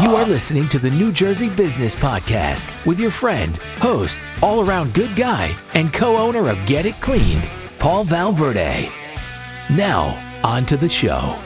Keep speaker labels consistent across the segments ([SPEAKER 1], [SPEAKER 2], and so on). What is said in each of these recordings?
[SPEAKER 1] You are listening to the New Jersey Business Podcast with your friend, host, all-around good guy, and co-owner of Get It Cleaned, Paul Valverde. Now, on to the show.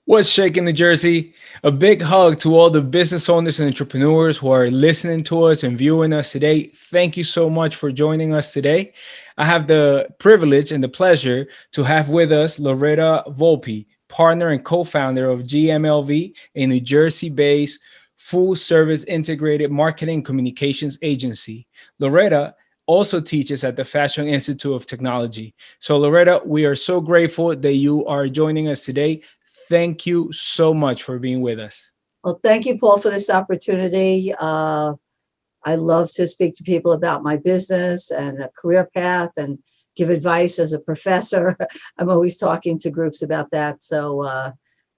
[SPEAKER 2] What's shaking, New Jersey? A big hug to all the business owners and entrepreneurs who are listening to us and viewing us today. Thank you so much for joining us today. I have the privilege and the pleasure to have with us Lottera Volpe, partner and co-founder of GMLV, a New Jersey-based full-service integrated marketing communications agency. Lottera also teaches at the Fashion Institute of Technology. So Lottera, we are so grateful that you are joining us today. Thank you so much for being with us.
[SPEAKER 3] Well, thank you, Paul, for this opportunity. I love to speak to people about my business and a career path and give advice as a professor. I'm always talking to groups about that. So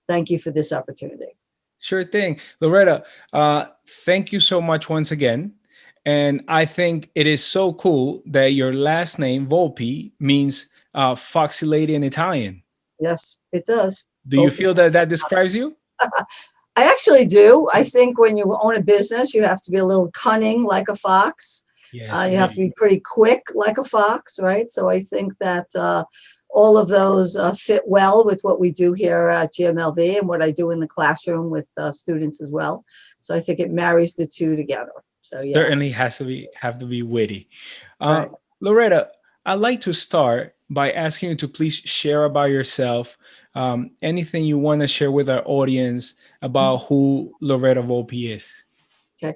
[SPEAKER 3] thank you for this opportunity.
[SPEAKER 2] Sure thing. Lottera, thank you so much once again. And I think it is so cool that your last name, Volpe, means foxy lady in Italian.
[SPEAKER 3] Yes, it does.
[SPEAKER 2] Do you feel that that describes you?
[SPEAKER 3] I actually do. I think when you own a business, you have to be a little cunning like a fox.
[SPEAKER 2] Yes,
[SPEAKER 3] You have to be pretty quick like a fox, right? So I think that all of those fit well with what we do here at GMLV and what I do in the classroom with students as well. So I think it marries the two together. So yeah.
[SPEAKER 2] Certainly have to be witty.
[SPEAKER 3] Right.
[SPEAKER 2] Lottera, I'd like to start by asking you to please share about yourself. Anything you want to share with our audience about who Lottera Volpe is.
[SPEAKER 3] Okay.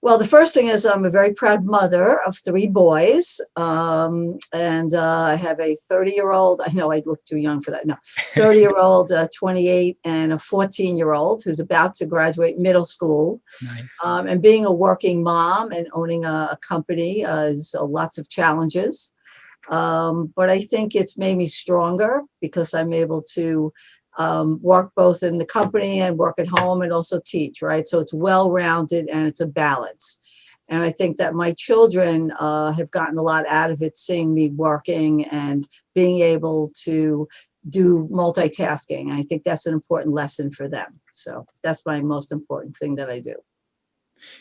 [SPEAKER 3] Well, the first thing is I'm a very proud mother of 3 boys. And I have a 30-year-old. I know I look too young for that. No, 30-year-old, 28, and a 14-year-old who's about to graduate middle school.
[SPEAKER 2] Nice.
[SPEAKER 3] And being a working mom and owning a company is lots of challenges. But I think it's made me stronger because I'm able to work both in the company and work at home and also teach, right? So it's well-rounded and it's a balance. And I think that my children have gotten a lot out of it, seeing me working and being able to do multitasking. I think that's an important lesson for them. So that's my most important thing that I do.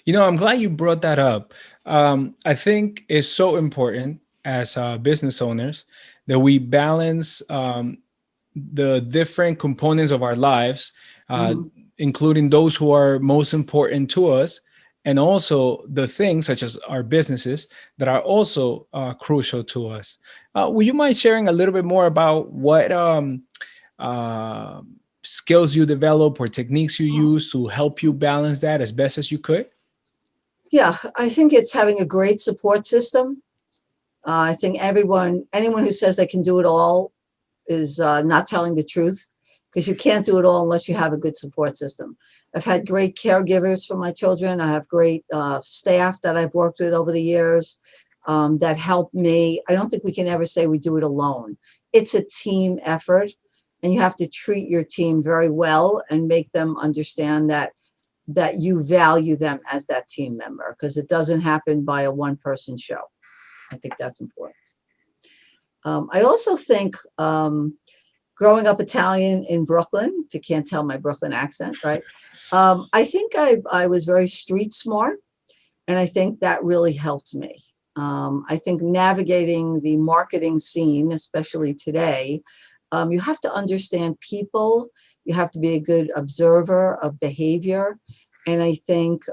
[SPEAKER 2] You know, I'm glad you brought that up. I think it's so important as business owners that we balance the different components of our lives, including those who are most important to us, and also the things such as our businesses that are also crucial to us. Would you mind sharing a little bit more about what skills you develop or techniques you use to help you balance that as best as you could?
[SPEAKER 3] Yeah, I think it's having a great support system. I think anyone who says they can do it all is not telling the truth, because you can't do it all unless you have a good support system. I've had great caregivers for my children. I have great staff that I've worked with over the years that help me. I don't think we can ever say we do it alone. It's a team effort, and you have to treat your team very well and make them understand that you value them as that team member, because it doesn't happen by a one-person show. I think that's important. I also think growing up Italian in Brooklyn, if you can't tell my Brooklyn accent, right? I think I was very street smart, and I think that really helped me. I think navigating the marketing scene, especially today, you have to understand people. You have to be a good observer of behavior. And I think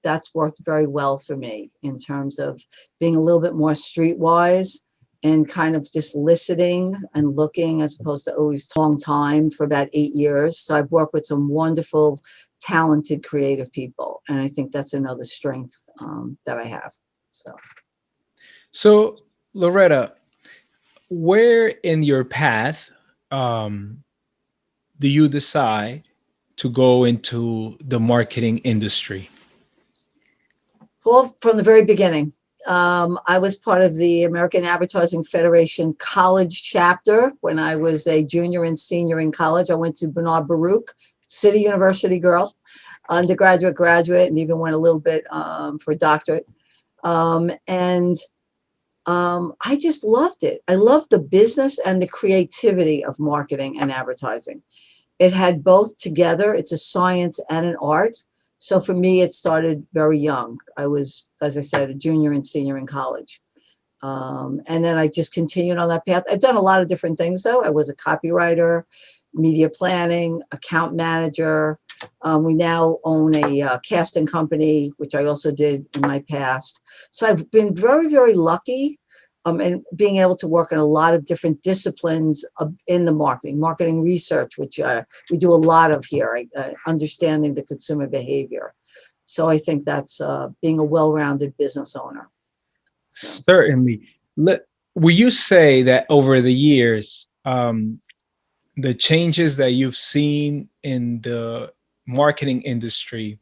[SPEAKER 3] that's worked very well for me in terms of being a little bit more streetwise and kind of just listening and looking, as opposed to always long time for about 8 years. So I've worked with some wonderful, talented, creative people. And I think that's another strength that I have.
[SPEAKER 2] So Lottera, where in your path do you decide to go into the marketing industry?
[SPEAKER 3] Well, from the very beginning. I was part of the American Advertising Federation college chapter when I was a junior and senior in college. I went to Bernard Baruch, City University girl, undergraduate, graduate, and even went a little bit for a doctorate. I just loved it. I loved the business and the creativity of marketing and advertising. it had both together. It's a science and an art. So for me, it started very young. I was, as I said, a junior and senior in college. And then I just continued on that path. I've done a lot of different things, though. I was a copywriter, media planning, account manager. We now own a casting company, which I also did in my past. So I've been very, very lucky and being able to work in a lot of different disciplines in the marketing research, which we do a lot of here, understanding the consumer behavior. So I think that's being a well-rounded business owner.
[SPEAKER 2] Certainly. Will you say that over the years, the changes that you've seen in the marketing industry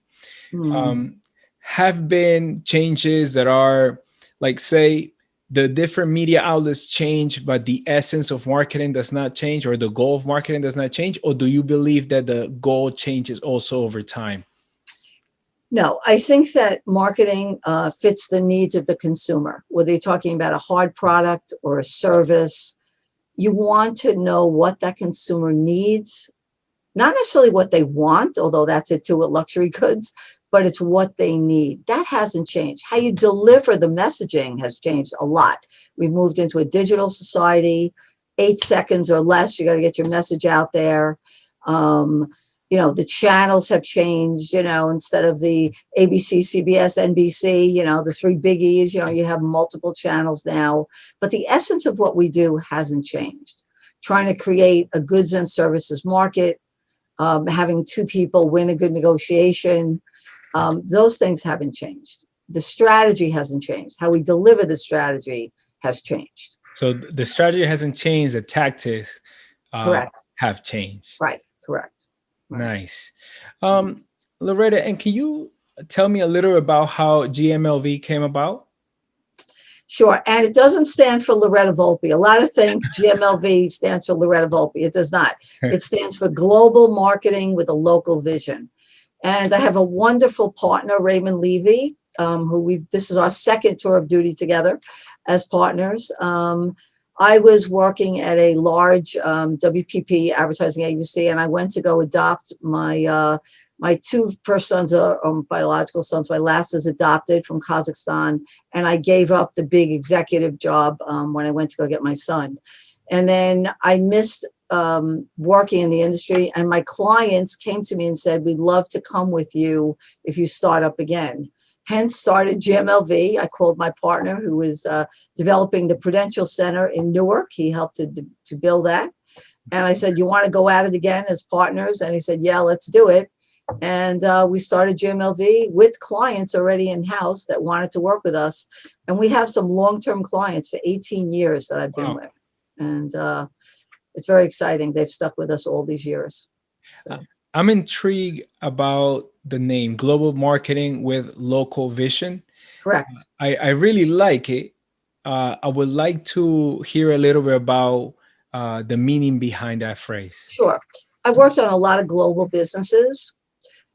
[SPEAKER 2] have been changes that are, like, say, the different media outlets change, but the essence of marketing does not change, or the goal of marketing does not change? Or do you believe that the goal changes also over time?
[SPEAKER 3] No, I think that marketing fits the needs of the consumer. Whether you're talking about a hard product or a service, you want to know what that consumer needs, not necessarily what they want, although that's it too with luxury goods, but it's what they need. That hasn't changed. How you deliver the messaging has changed a lot. We've moved into a digital society, 8 seconds or less, you got to get your message out there. The channels have changed, instead of the ABC, CBS, NBC, the three biggies, you have multiple channels now, but the essence of what we do hasn't changed. Trying to create a goods and services market, having two people win a good negotiation, those things haven't changed. The strategy hasn't changed. How we deliver the strategy has changed.
[SPEAKER 2] So the strategy hasn't changed, the tactics
[SPEAKER 3] Correct.
[SPEAKER 2] have changed.
[SPEAKER 3] Right, correct. Right.
[SPEAKER 2] Nice. Loretta, and can you tell me a little about how GMLV came about?
[SPEAKER 3] Sure. And it doesn't stand for Lottera Volpe. A lot of think GMLV stands for Lottera Volpe. It does not. It stands for Global Marketing with a Local Vision. And I have a wonderful partner, Raymond Levy, this is our second tour of duty together as partners. I was working at a large WPP advertising agency, and I went to go adopt my two first sons are biological sons. My last is adopted from Kazakhstan, and I gave up the big executive job when I went to go get my son. And then I missed working in the industry, and my clients came to me and said, "We'd love to come with you if you start up again." Hence started GMLV. I called my partner who was developing the Prudential Center in Newark. He helped to build that. And I said, "You want to go at it again as partners?" And he said, "Yeah, let's do it." And we started GMLV with clients already in-house that wanted to work with us. And we have some long-term clients for 18 years that I've been with. And it's very exciting. They've stuck with us all these years. So.
[SPEAKER 2] I'm intrigued about the name, Global Marketing with Local Vision.
[SPEAKER 3] Correct.
[SPEAKER 2] I really like it. I would like to hear a little bit about the meaning behind that phrase.
[SPEAKER 3] Sure. I've worked on a lot of global businesses.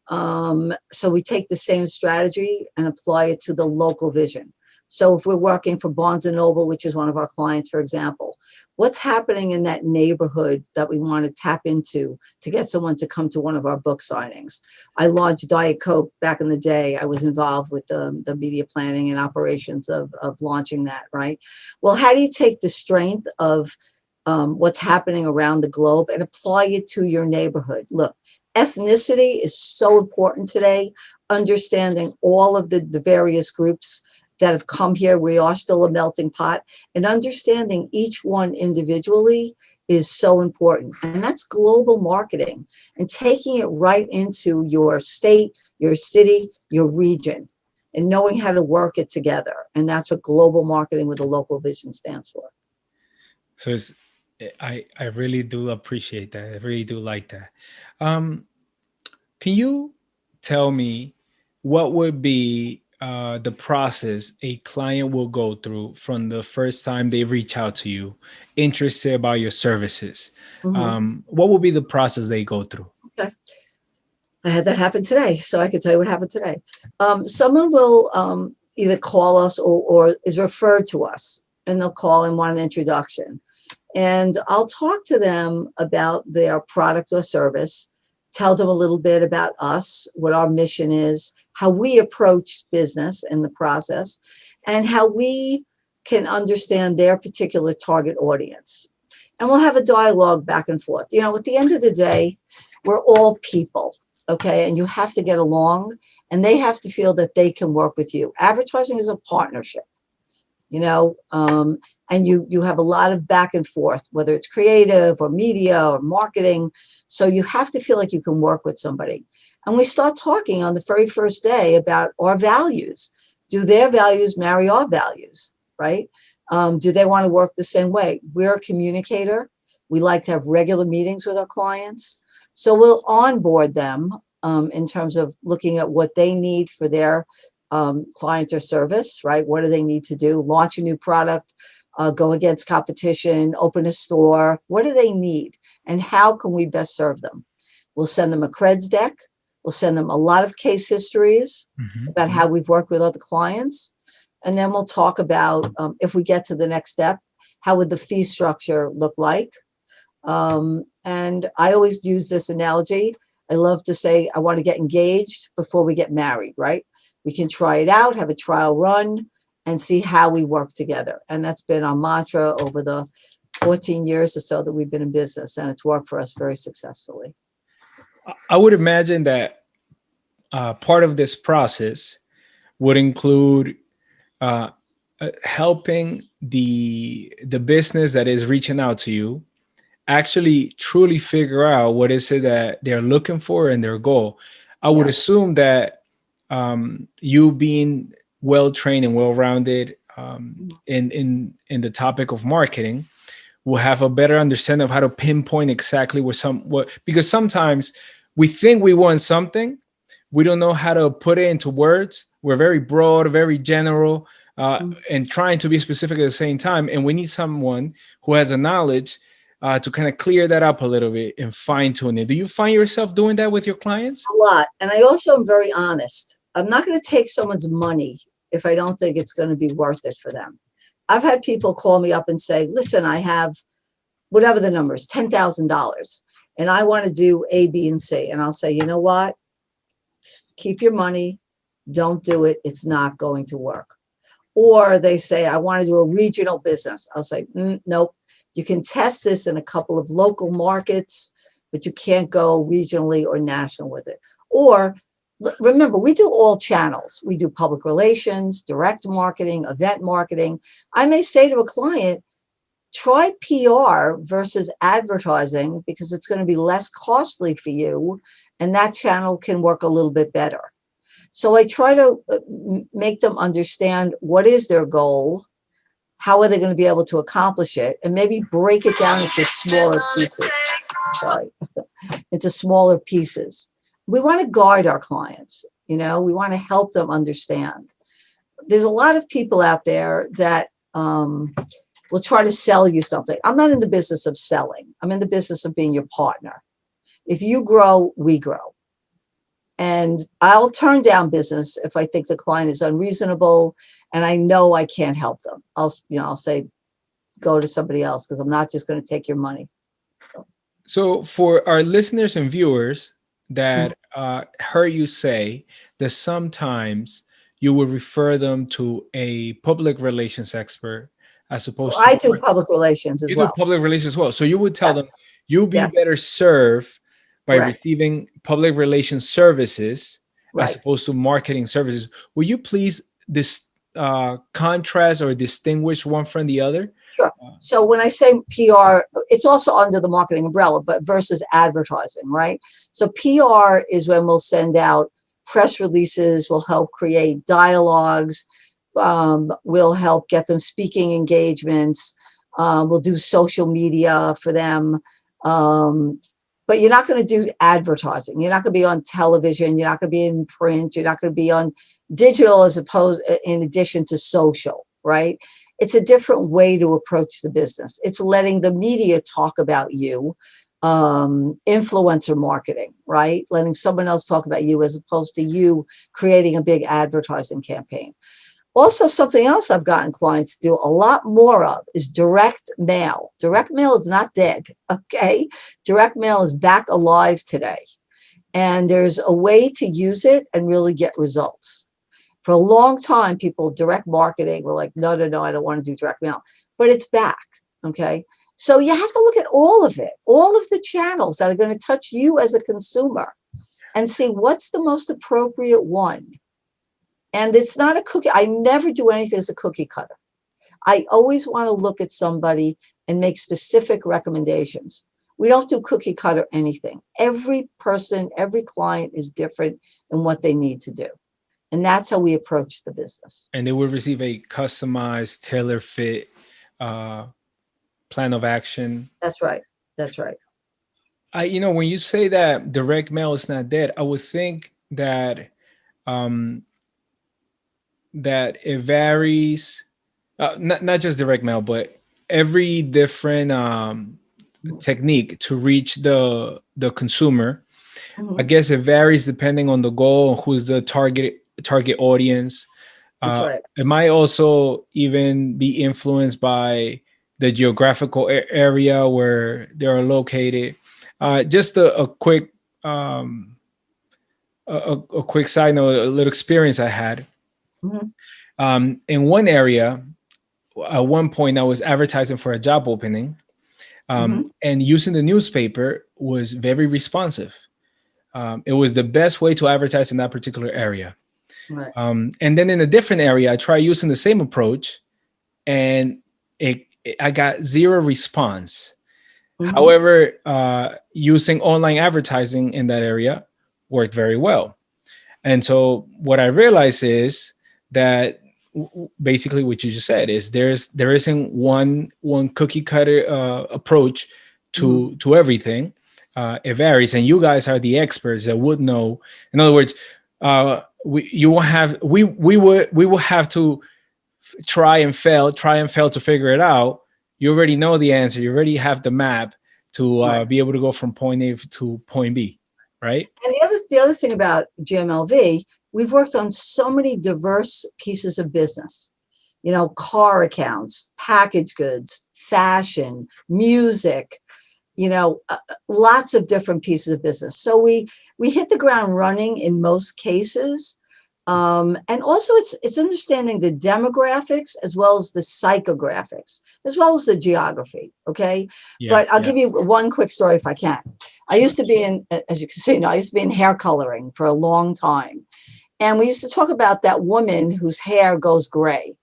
[SPEAKER 3] So we take the same strategy and apply it to the local vision. So if we're working for Barnes & Noble, which is one of our clients, for example, what's happening in that neighborhood that we want to tap into to get someone to come to one of our book signings? I launched Diet Coke back in the day. I was involved with the media planning and operations of launching that, right? Well, how do you take the strength of what's happening around the globe and apply it to your neighborhood? Look, ethnicity is so important today, understanding all of the various groups that have come here. We are still a melting pot, and understanding each one individually is so important. And that's global marketing and taking it right into your state, your city, your region, and knowing how to work it together. And that's what global marketing with a local vision stands for.
[SPEAKER 2] So I really do appreciate that. I really do like that. Can you tell me what would be the process a client will go through from the first time they reach out to you, interested about your services?
[SPEAKER 3] Mm-hmm.
[SPEAKER 2] What will be the process they go through?
[SPEAKER 3] Okay. I had that happen today, so I can tell you what happened today. Someone will either call us or is referred to us, and they'll call and want an introduction. And I'll talk to them about their product or service, tell them a little bit about us, what our mission is, how we approach business in the process, and how we can understand their particular target audience. And we'll have a dialogue back and forth. You know, at the end of the day, we're all people, okay? And you have to get along, and they have to feel that they can work with you. Advertising is a partnership, you know, and you have a lot of back and forth, whether it's creative or media or marketing. So you have to feel like you can work with somebody. And we start talking on the very first day about our values. Do their values marry our values, right? Do they want to work the same way? We're a communicator. We like to have regular meetings with our clients. So we'll onboard them in terms of looking at what they need for their client or service, right? What do they need to do? Launch a new product, go against competition, open a store. What do they need? And how can we best serve them? We'll send them a creds deck. We'll send them a lot of case histories about how we've worked with other clients. And then we'll talk about, if we get to the next step, how would the fee structure look like? And I always use this analogy. I love to say, I want to get engaged before we get married, right? We can try it out, have a trial run, and see how we work together. And that's been our mantra over the 14 years or so that we've been in business, and it's worked for us very successfully.
[SPEAKER 2] I would imagine that part of this process would include helping the business that is reaching out to you actually truly figure out what is it that they're looking for and their goal. I would assume that you being well trained and well rounded in the topic of marketing will have a better understanding of how to pinpoint exactly because sometimes we think we want something, we don't know how to put it into words. We're very broad, very general, and trying to be specific at the same time. And we need someone who has a knowledge to kind of clear that up a little bit and fine tune it. Do you find yourself doing that with your clients?
[SPEAKER 3] A lot. And I also am very honest. I'm not going to take someone's money if I don't think it's going to be worth it for them. I've had people call me up and say, listen, I have whatever the number is, $10,000, and I want to do A, B, and C. And I'll say, you know what? Keep your money. Don't do it. It's not going to work. Or they say, I want to do a regional business. I'll say, nope. You can test this in a couple of local markets, but you can't go regionally or national with it. Or remember, we do all channels. We do public relations, direct marketing, event marketing. I may say to a client, try PR versus advertising because it's going to be less costly for you, and that channel can work a little bit better. So I try to make them understand what is their goal, how are they going to be able to accomplish it, and maybe break it down into smaller pieces. Into smaller pieces. We want to guide our clients, we want to help them understand. There's a lot of people out there that will try to sell you something. I'm not in the business of selling. I'm in the business of being your partner. If you grow, we grow. And I'll turn down business if I think the client is unreasonable and I know I can't help them. I'll say, go to somebody else because I'm not just going to take your money.
[SPEAKER 2] So for our listeners and viewers that heard you say that sometimes you would refer them to a public relations expert as opposed to...
[SPEAKER 3] I do public relations as well.
[SPEAKER 2] You do public relations as well. So you would tell them you'll be better served by receiving public relations services as opposed to marketing services. Will you please contrast or distinguish one from the other?
[SPEAKER 3] Sure. So when I say PR, it's also under the marketing umbrella, but versus advertising, right? So PR is when we'll send out press releases, we'll help create dialogues, we'll help get them speaking engagements, we'll do social media for them. But you're not going to do advertising. You're not going to be on television. You're not going to be in print. You're not going to be on digital in addition to social, right? It's a different way to approach the business. It's letting the media talk about you, influencer marketing, right? Letting someone else talk about you as opposed to you creating a big advertising campaign. Also, something else I've gotten clients to do a lot more of is direct mail. Direct mail is not dead, okay? Direct mail is back alive today. And there's a way to use it and really get results. For a long time, people direct marketing were like, no, no, no, I don't want to do direct mail. But it's back, okay? So you have to look at all of it, all of the channels that are going to touch you as a consumer and see what's the most appropriate one. And it's not a cookie. I never do anything as a cookie cutter. I always want to look at somebody and make specific recommendations. We don't do cookie cutter anything. Every person, every client is different in what they need to do. And that's how we approach the business.
[SPEAKER 2] And they will receive a customized, tailor fit plan of action.
[SPEAKER 3] That's right. That's right.
[SPEAKER 2] When you say that direct mail is not dead, I would think that that it varies, not just direct mail, but every different technique to reach the consumer. I guess it varies depending on the goal, who's the target audience.
[SPEAKER 3] That's right.
[SPEAKER 2] It might also even be influenced by the geographical area where they are located. Just a quick a quick side note, a little experience I had. In one area, at one point, I was advertising for a job opening, and using the newspaper was very responsive. It was the best way to advertise in that particular area.
[SPEAKER 3] Right.
[SPEAKER 2] And then in a different area, I tried using the same approach, and I got zero response. However, using online advertising in that area worked very well. And so what I realized is that basically what you just said is there isn't one cookie cutter approach to everything. It varies, and you guys are the experts that would know. In other words, we will have to try and fail to figure it out. You already know the answer. You already have the map to be able to go from point A to point B, right?
[SPEAKER 3] And the other thing about GMLV, we've worked on so many diverse pieces of business. Car accounts, packaged goods, fashion, music. Lots of different pieces of business. So we hit the ground running in most cases. And also it's understanding the demographics as well as the psychographics, as well as the geography. Okay. Yeah, but I'll give you one quick story if I can. I used to be as you can see, I used to be in hair coloring for a long time. And we used to talk about that woman whose hair goes gray.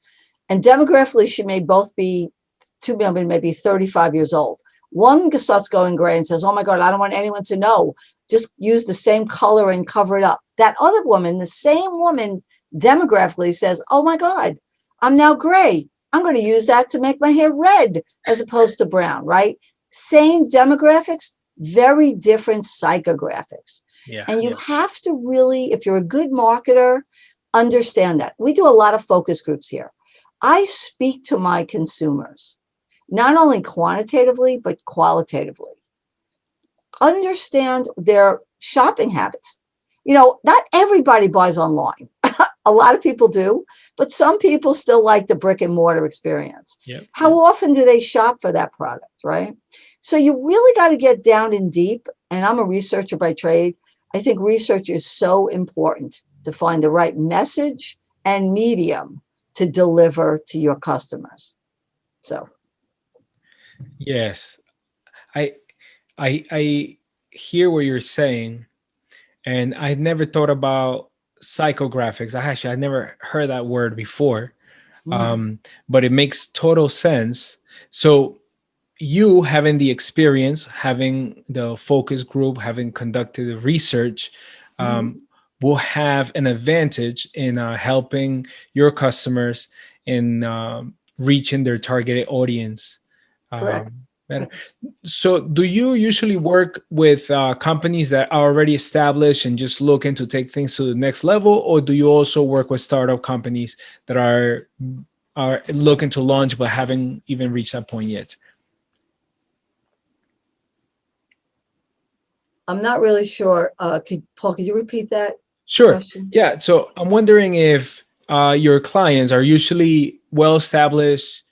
[SPEAKER 3] And demographically, she may both be two women, maybe 35 years old. One starts going gray and says, oh my God, I don't want anyone to know. Just use the same color and cover it up. That other woman, the same woman, demographically says, oh my God, I'm now gray. I'm going to use that to make my hair red as opposed to brown, right? Same demographics, very different psychographics. Yeah, and you have to really, if you're a good marketer, understand that. We do a lot of focus groups here. I speak to my consumers, not only quantitatively, but qualitatively. Understand their shopping habits. Not everybody buys online. A lot of people do, but some people still like the brick and mortar experience. Yep. How often do they shop for that product, right? So you really got to get down in deep. And I'm a researcher by trade. I think research is so important to find the right message and medium to deliver to your customers. So.
[SPEAKER 2] Yes, I hear what you're saying, and I never thought about psychographics. I never heard that word before, but it makes total sense. So you having the experience, having the focus group, having conducted the research, will have an advantage in helping your customers in reaching their targeted audience.
[SPEAKER 3] Correct.
[SPEAKER 2] Better. So do you usually work with companies that are already established and just looking to take things to the next level, or do you also work with startup companies that are looking to launch but haven't even reached that point yet?
[SPEAKER 3] I'm not really sure. Paul, could you repeat that?
[SPEAKER 2] Sure.
[SPEAKER 3] Question?
[SPEAKER 2] Yeah. So I'm wondering if your clients are usually well-established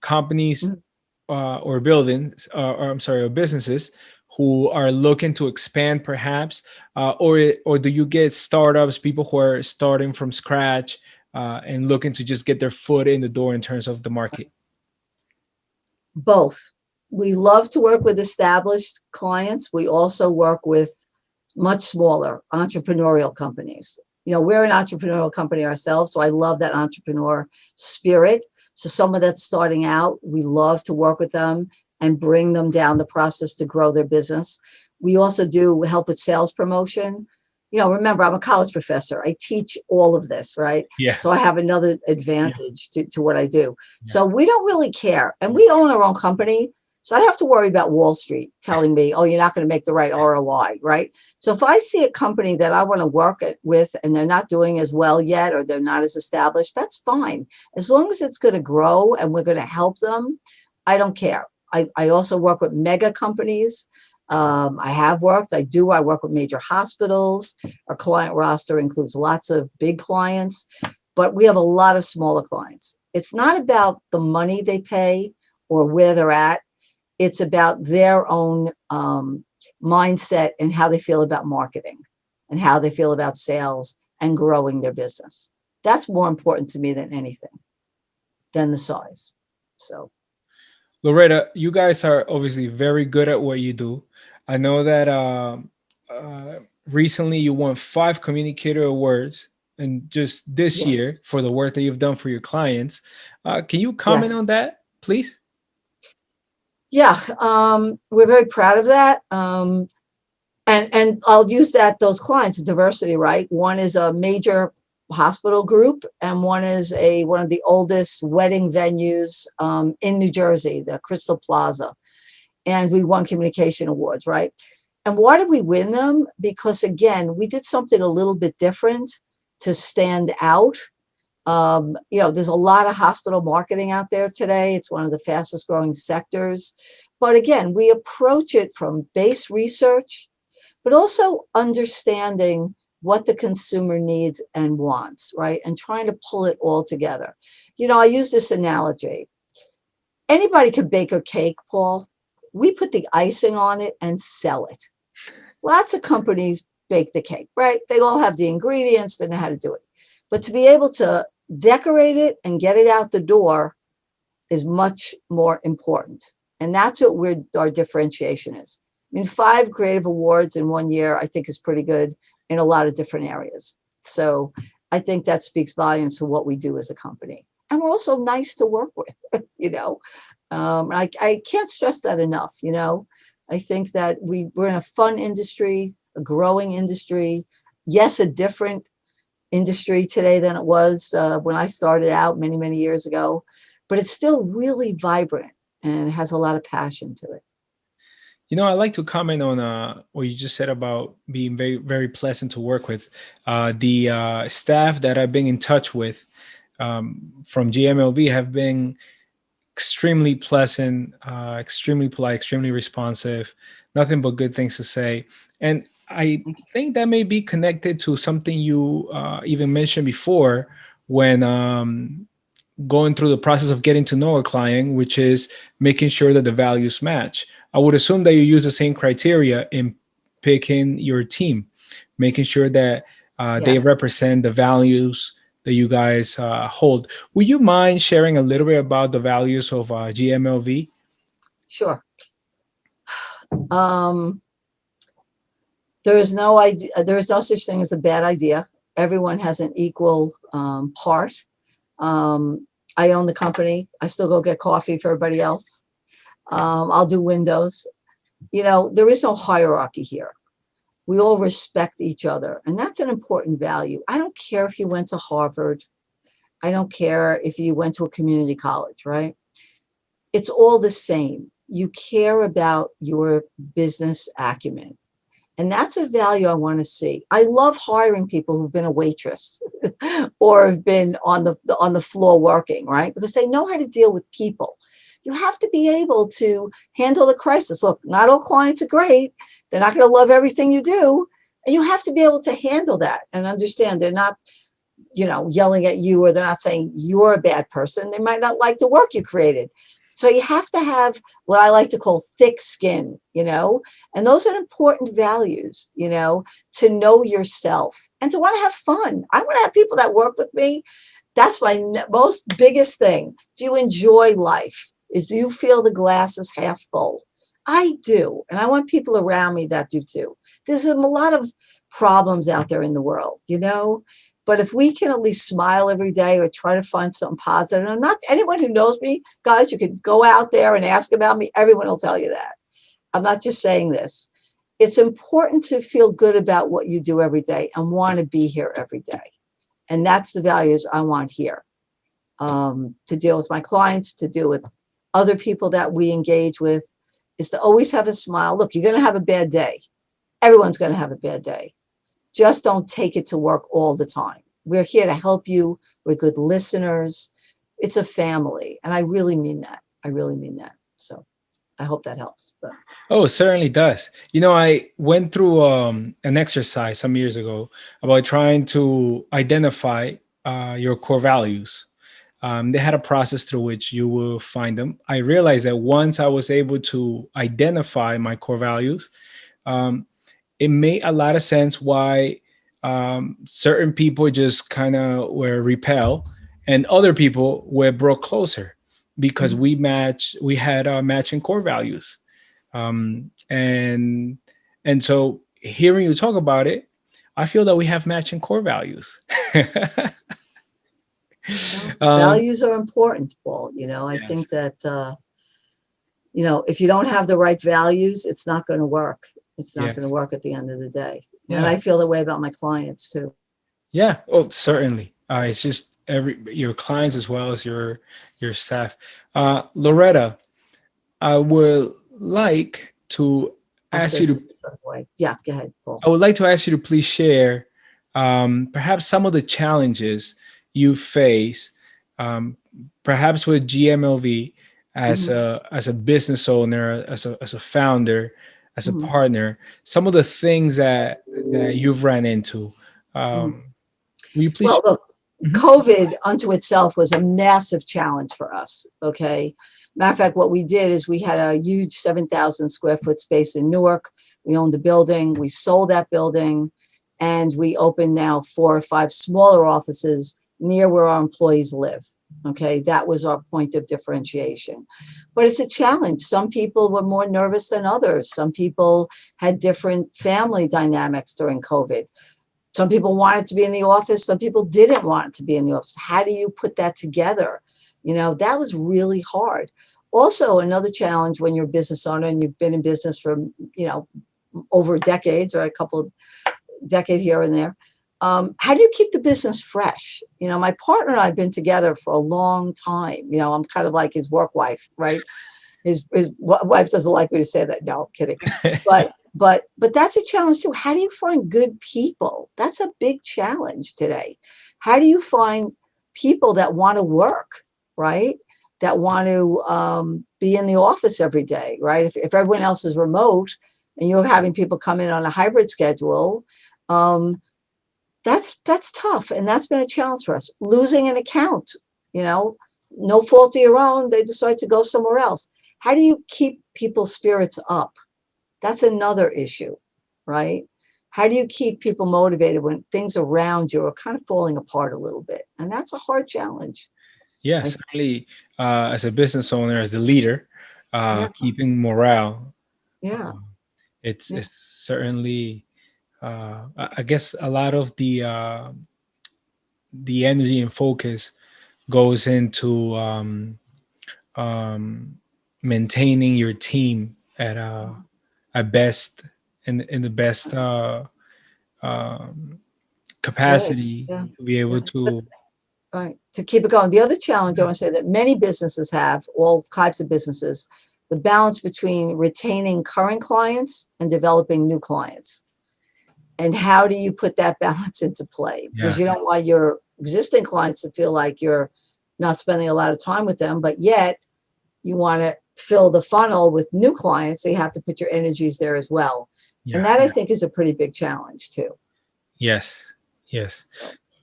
[SPEAKER 2] companies
[SPEAKER 3] Mhm.
[SPEAKER 2] or buildings, or I'm sorry, or businesses who are looking to expand, perhaps, or do you get startups, people who are starting from scratch and looking to just get their foot in the door in terms of the market?
[SPEAKER 3] Both. We love to work with established clients. We also work with much smaller entrepreneurial companies. We're an entrepreneurial company ourselves, so I love that entrepreneur spirit. So someone that's starting out, we love to work with them and bring them down the process to grow their business. We also do help with sales promotion. Remember, I'm a college professor. I teach all of this, right?
[SPEAKER 2] Yeah.
[SPEAKER 3] So I have another
[SPEAKER 2] Yeah.
[SPEAKER 3] advantage to what I do.
[SPEAKER 2] Yeah.
[SPEAKER 3] So we don't really care. And we own our own company. So I don't have to worry about Wall Street telling me, oh, you're not going to make the right ROI, right? So if I see a company that I want to work with and they're not doing as well yet, or they're not as established, that's fine. As long as it's going to grow and we're going to help them, I don't care. I also work with mega companies. I work with major hospitals. Our client roster includes lots of big clients, but we have a lot of smaller clients. It's not about the money they pay or where they're at. It's about their own mindset and how they feel about marketing and how they feel about sales and growing their business. That's more important to me than anything, than the size. So,
[SPEAKER 2] Loretta, you guys are obviously very good at what you do. I know that uh, recently you won 5 communicator awards, and just this
[SPEAKER 3] yes,
[SPEAKER 2] year for the work that you've done for your clients. Can you comment
[SPEAKER 3] yes.
[SPEAKER 2] on that, please?
[SPEAKER 3] Yeah, we're very proud of that. And I'll use those clients, diversity, right? One is a major hospital group, and one is one of the oldest wedding venues in New Jersey, the Crystal Plaza. And we won communication awards, right? And why did we win them? Because again, we did something a little bit different to stand out. There's a lot of hospital marketing out there today. It's one of the fastest growing sectors. But again, we approach it from base research, but also understanding what the consumer needs and wants, right? And trying to pull it all together. I use this analogy. Anybody could bake a cake, Paul. We put the icing on it and sell it. Lots of companies bake the cake, right? They all have the ingredients, they know how to do it. But to be able to decorate it and get it out the door is much more important. And that's what our differentiation is. I mean, 5 creative awards in one year, I think is pretty good in a lot of different areas. So I think that speaks volumes to what we do as a company. And we're also nice to work with, I can't stress that enough. I think that we're in a fun industry, a growing industry. Yes, a different industry today than it was when I started out many, many years ago, but it's still really vibrant and it has a lot of passion to it.
[SPEAKER 2] I'd like to comment on what you just said about being very, very pleasant to work with. The staff that I've been in touch with from GMLV have been extremely pleasant, extremely polite, extremely responsive, nothing but good things to say. And I think that may be connected to something you even mentioned before when going through the process of getting to know a client, which is making sure that the values match. I would assume that you use the same criteria in picking your team, making sure that they
[SPEAKER 3] Yeah,
[SPEAKER 2] represent the values that you guys hold. Would you mind sharing a little bit about the values of GMLV?
[SPEAKER 3] sure. Um, there is no idea. There is no such thing as a bad idea. Everyone has an equal part. I own the company. I still go get coffee for everybody else. I'll do windows. There is no hierarchy here. We all respect each other, and that's an important value. I don't care if you went to Harvard. I don't care if you went to a community college, right? It's all the same. You care about your business acumen. And that's a value I want to see. I love hiring people who've been a waitress or have been on the floor working, right? Because they know how to deal with people. You have to be able to handle the crisis. Look, not all clients are great. They're not going to love everything you do. And you have to be able to handle that and understand they're not yelling at you, or they're not saying you're a bad person. They might not like the work you created. So you have to have what I like to call thick skin, and those are important values, to know yourself and to want to have fun. I want to have people that work with me. That's my most biggest thing. Do you enjoy life? Do you feel the glass is half full? I do. And I want people around me that do too. There's a lot of problems out there in the world, but if we can at least smile every day or try to find something positive, and I'm not, anyone who knows me, guys, you can go out there and ask about me. Everyone will tell you that. I'm not just saying this. It's important to feel good about what you do every day and want to be here every day. And that's the values I want here, to deal with my clients, to deal with other people that we engage with, is to always have a smile. Look, you're going to have a bad day. Everyone's going to have a bad day. Just don't take it to work all the time. We're here to help you. We're good listeners. It's a family. And I really mean that. I really mean that. So I hope that helps. But.
[SPEAKER 2] Oh, it certainly does. I went through an exercise some years ago about trying to identify your core values. They had a process through which you will find them. I realized that once I was able to identify my core values, it made a lot of sense why certain people just kind of were repelled and other people were brought closer because we had matching core values. And so hearing you talk about it, I feel that we have matching core values.
[SPEAKER 3] Values are important, Paul. I
[SPEAKER 2] Yes.
[SPEAKER 3] think that, if you don't have the right values, it's not going to work. It's not going to work at the end of the day.
[SPEAKER 2] Yeah.
[SPEAKER 3] And I feel the way about my clients too.
[SPEAKER 2] Yeah. Oh, certainly. It's just your clients as well as your staff. Loretta, I would like to ask you to.
[SPEAKER 3] Yeah, go ahead, Paul.
[SPEAKER 2] I would like to ask you to please share perhaps some of the challenges you face, perhaps with GMLV as a business owner, as a founder, as a partner. Some of the things that you've ran into. Will you please?
[SPEAKER 3] Well, look, COVID unto itself was a massive challenge for us. Okay. Matter of fact, what we did is we had a huge 7,000 square foot space in Newark. We owned a building. We sold that building, and we opened now 4 or 5 smaller offices near where our employees live. Okay. That was our point of differentiation. But it's a challenge. Some people were more nervous than others. Some people had different family dynamics during COVID. Some people wanted to be in the office. Some people didn't want to be in the office. How do you put that together? That was really hard. Also, another challenge when you're a business owner and you've been in business for, over decades or a couple decade here and there. How do you keep the business fresh? My partner and I have been together for a long time. I'm kind of like his work wife, right? His wife doesn't like me to say that. No, kidding. But that's a challenge too. How do you find good people? That's a big challenge today. How do you find people that want to work, right? That want to be in the office every day, right? If everyone else is remote and you're having people come in on a hybrid schedule, that's tough. And that's been a challenge for us. Losing an account, no fault of your own, they decide to go somewhere else. How do you keep people's spirits up? That's another issue, right? How do you keep people motivated when things around you are kind of falling apart a little bit? And that's a hard challenge.
[SPEAKER 2] Yes, certainly. As a business owner, as the leader, keeping morale.
[SPEAKER 3] Yeah.
[SPEAKER 2] It's certainly, I guess, a lot of the energy and focus goes into maintaining your team at best in the best capacity to be able to.
[SPEAKER 3] Right. To keep it going. The other challenge I want to say that many businesses have, all types of businesses, the balance between retaining current clients and developing new clients. And how do you put that balance into play? Because you don't want your existing clients to feel like you're not spending a lot of time with them, but yet you want to fill the funnel with new clients. So you have to put your energies there as well. And that I think is a pretty big challenge too.
[SPEAKER 2] Yes.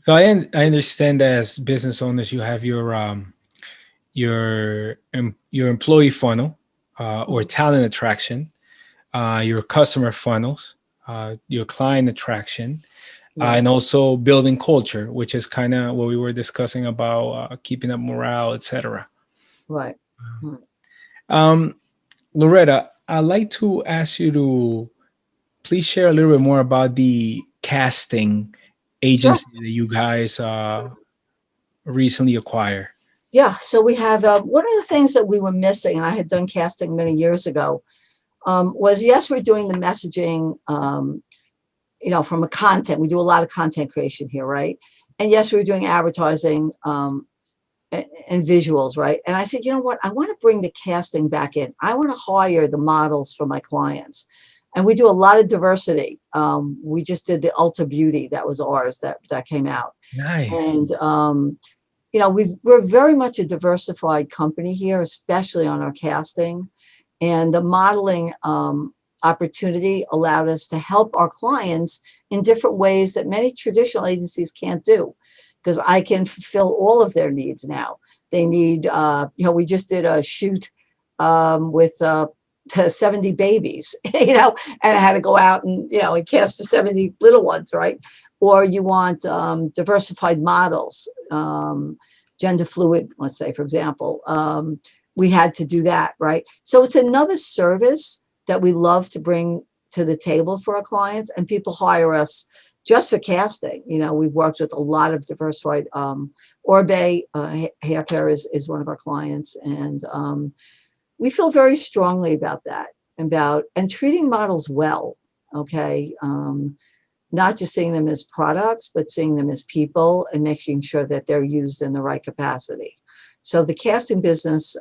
[SPEAKER 2] So I understand that as business owners, you have your employee funnel or talent attraction, your customer funnels, your client attraction,
[SPEAKER 3] Right,
[SPEAKER 2] and also building culture, which is kind of what we were discussing about keeping up morale, etc.
[SPEAKER 3] right. Right.
[SPEAKER 2] Um, Loretta, I'd like to ask you to please share a little bit more about the casting
[SPEAKER 3] Sure.
[SPEAKER 2] agency that you guys recently acquired.
[SPEAKER 3] Yeah. So we have one of the things that we were missing, and I had done casting many years ago, was yes, we're doing the messaging, from a content. We do a lot of content creation here, right? And yes, we were doing advertising and visuals, right? And I said, you know what? I want to bring the casting back in. I want to hire the models for my clients. And we do a lot of diversity. We just did the Ulta Beauty. That was ours that came out.
[SPEAKER 2] Nice.
[SPEAKER 3] And, we're very much a diversified company here, especially on our casting. And the modeling opportunity allowed us to help our clients in different ways that many traditional agencies can't do, because I can fulfill all of their needs now. They need, we just did a shoot with 70 babies, and I had to go out and cast for 70 little ones, right? Or you want diversified models, gender fluid, let's say, for example. We had to do that, right? So it's another service that we love to bring to the table for our clients, and people hire us just for casting. We've worked with a lot of diversified. Orbe Hair Care is one of our clients, and we feel very strongly about that, and treating models well. Okay, not just seeing them as products, but seeing them as people and making sure that they're used in the right capacity. So the casting business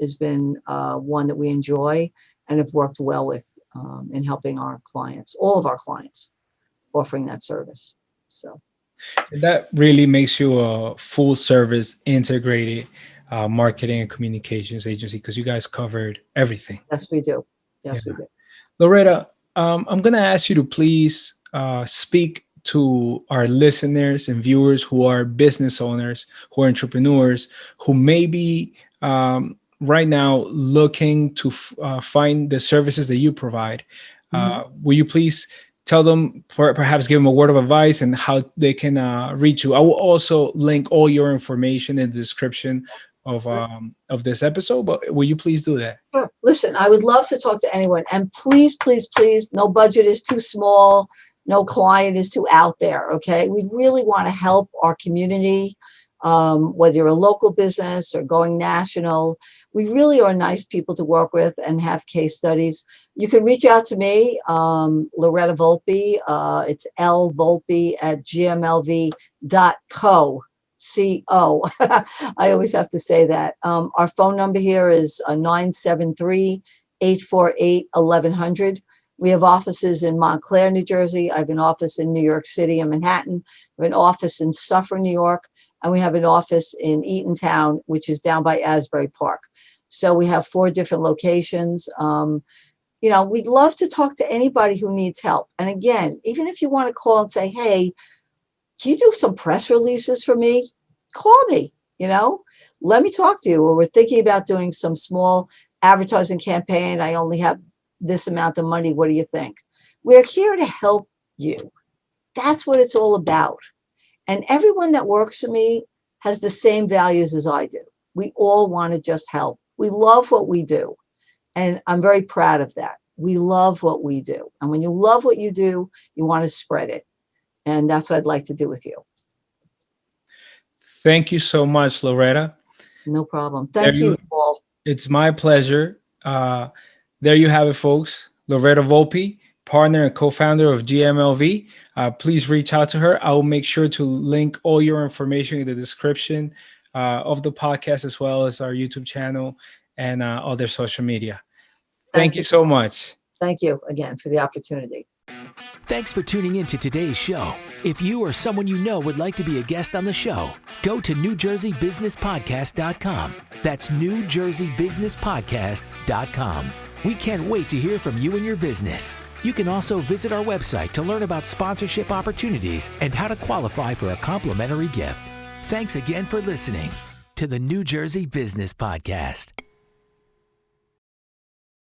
[SPEAKER 3] has been one that we enjoy and have worked well with in helping our clients, all of our clients, offering that service. So
[SPEAKER 2] That really makes you a full service integrated marketing and communications agency because you guys covered everything.
[SPEAKER 3] yes, we do.
[SPEAKER 2] Yeah.
[SPEAKER 3] Yes, we do.
[SPEAKER 2] Loretta, I'm going to ask you to please speak to our listeners and viewers who are business owners, who are entrepreneurs, who may be right now looking to find the services that you provide. Will you please tell them, perhaps give them a word of advice and how they can reach you? I will also link all your information in the description of this episode, but will you please do that?
[SPEAKER 3] Sure. Listen, I would love to talk to anyone. And please, please, please, no budget is too small. No client is too out there. Okay. We really want to help our community, whether you're a local business or going national. We really are nice people to work with and have case studies. You can reach out to me, Lottera Volpe. It's lvolpe at gmlv.co. CO. I always have to say that. Our phone number here is 973-848-1100. We have offices in Montclair, New Jersey. I have an office in New York City and Manhattan. We have an office in Suffern, New York. And we have an office in Eatontown, which is down by Asbury Park. So we have 4 different locations. We'd love to talk to anybody who needs help. And again, even if you want to call and say, hey, can you do some press releases for me? Call me, let me talk to you. Or we're thinking about doing some small advertising campaign. I only have this amount of money. What do you think? We're here to help you. That's what it's all about. And everyone that works for me has the same values as I do. We all want to just help. We love what we do. And I'm very proud of that. We love what we do. And when you love what you do, you want to spread it. And that's what I'd like to do with you.
[SPEAKER 2] Thank you so much, Loretta.
[SPEAKER 3] No problem. Thank you, Paul.
[SPEAKER 2] It's my pleasure. There you have it, folks. Lottera Volpe, partner and co-founder of GMLV. Please reach out to her. I will make sure to link all your information in the description of the podcast, as well as our YouTube channel and other social media. Thank you so much.
[SPEAKER 3] Thank you again for the opportunity.
[SPEAKER 1] Thanks for tuning in to today's show. If you or someone you know would like to be a guest on the show, go to NewJerseyBusinessPodcast.com. That's NewJerseyBusinessPodcast.com. We can't wait to hear from you and your business. You can also visit our website to learn about sponsorship opportunities and how to qualify for a complimentary gift. Thanks again for listening to the New Jersey Business Podcast.